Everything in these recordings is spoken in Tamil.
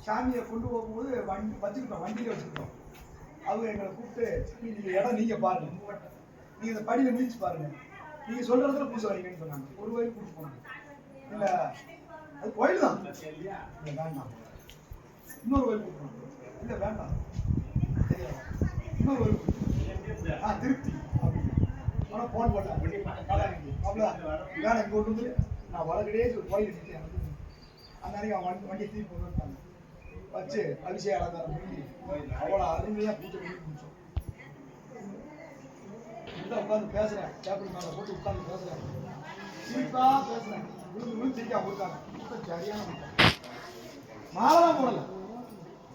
சாமியை கொண்டு போகும்போது வண்டி வச்சுக்கிட்டோம், வண்டியில வச்சுக்கிட்டோம். அவங்க எங்களை கூப்பிட்டு இந்த இடம் நீங்க பாருங்க, நீங்க இந்த படியில மிதிச்சு பாருங்க, நீங்க சொல்றதுல பூசை வைங்கன்னு சொன்னாங்க. ஒரு கோயில் கூப்பிட்டு போனாங்க. இல்ல அது கோயில் தான், இல்ல வேண்டாம். இன்னொரு கோயில் கூப்பிட்டு போனாங்க. இல்ல வேண்டாம், இன்னொரு கோயில் திருப்தி அப்படின்னு. ஆனால் போன் போட்டேன் வேலை இங்கே கொண்டு வந்து நான் வளர்க்கடையே ஒரு கோயில் இருக்கேன். அந்த அன்னைக்கு அவன் வண்டியை தீர்ப்பு கொண்டு வந்துட்டாங்க. வச்சு அபிஷேக அலங்காரம் பண்ணி அவ்வளோ அருமையாக பூஜை பண்ணி முடிச்சோம். உட்காந்து பேசுறேன், டேபிள் மேலே போட்டு உட்காந்து பேசுறேன், சிரிப்பா பேசுறேன். விழுந்து சிரிக்கா கொடுத்தாங்க. சரியான மாலாம் போடல,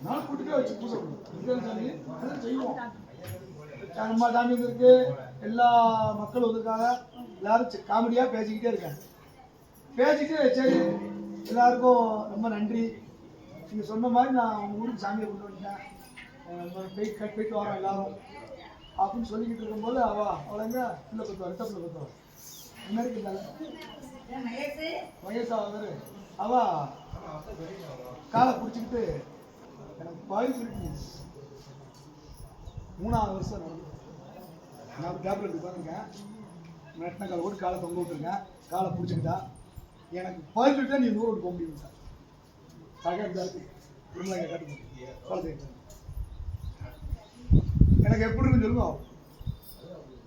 நான் கூட்டுக்கே வச்சு பூசை பண்ணுவோம், செய்வோம். நம்ம சாமி வந்திருக்கு, எல்லா மக்களும் வந்திருக்காங்க, எல்லாரும் காமெடியா பேசிக்கிட்டே இருக்காங்க. பேசிட்டு சரி எல்லாருக்கும் ரொம்ப நன்றி, நீங்க சொன்ன மாதிரி நான் உங்க ஊருக்கு சாமியை கொண்டு வந்துட்டேன், போயிட்டு வரோம் எல்லாரும் அப்படின்னு சொல்லிக்கிட்டு இருக்கும்போது அவளைங்க பிள்ளை பத்துவா, ரெட்ட பிள்ளை பத்துவா வயசா வந்து அவ காலை பிடிச்சிக்கிட்டு எனக்கு பாய் சொல்லிட்டு 3ஆவது வருஷம் நடந்து நான் டேப்லெட் உட்காந்துருக்கேன், நெட்டின காலை போட்டு காலை தொங்க விட்டுருக்கேன், காலை பிடிச்சிக்கிட்டா எனக்கு பாய் சொல்லிட்டு நீ 100 ஓட்டு போக முடியும் சார். எனக்கு எப்படி இருக்குன்னு சொல்லுங்க.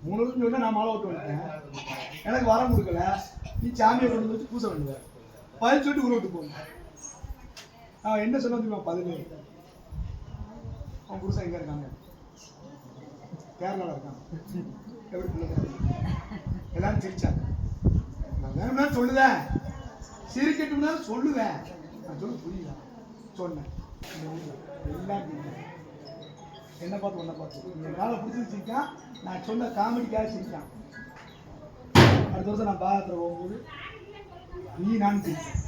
3 வருஷம் சொன்னா நான் மாலை ஓட்டு வந்துட்டேன், எனக்கு வரம் கொடுக்கல, நீ சாமியை கொண்டு வச்சு பூசை பண்ணுவ, பதில் சொல்லிட்டு ஊர் விட்டு போங்க. என்ன சொல்ல தெரியுமா? 17 அவன் புருஷன் எங்க இருக்காங்க? கேரளாவில் இருக்காங்க. எப்படி பிள்ளை எல்லாரும் சிரிச்சாங்க. நான் வேணும்னா சொல்லுவேன், சிரிக்கட்டும்னா சொல்லுவேன், நான் சொல்ல புரியல சொன்னேன். எல்லாம் என்ன பார்த்து ஒன்றை பார்த்து என் காலை பிடிச்சி சிரிக்கான், நான் சொன்ன காமெடிக்காக சிரிக்கான். அடுத்த வருஷம் நான் பாதத்தில் போகும்போது நீ நான் சிரிப்பேன்,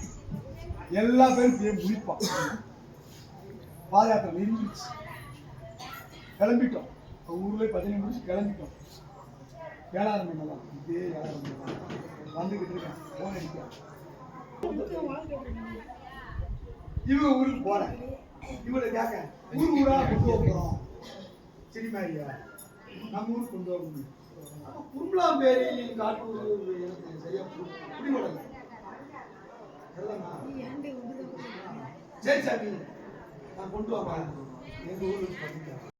எல்லா பேரும் முடிப்பான். பாத யாத்திரை நெருங்கிடுச்சு, கிளம்பிட்டோம். ஊர்ல 15 முடிச்சு கிளம்பிட்டோம். 7ஆம் மணி தான் இதே 7ஆம் மணி தான் வந்துகிட்டு இருக்கேன். போன் அடிக்கிறேன், இவங்க ஊருக்கு போறேன். இவரை கேட்க ஊரா கொண்டு போறோம், சினிமாரியா நம்ம ஊருக்கு கொண்டு வரணும். குரும்பலாம்பேரி காட்டூர் எனக்கு சரியா புரிவடல. சரி சாமி நான் கொண்டு வரேன், எங்க ஊருக்கு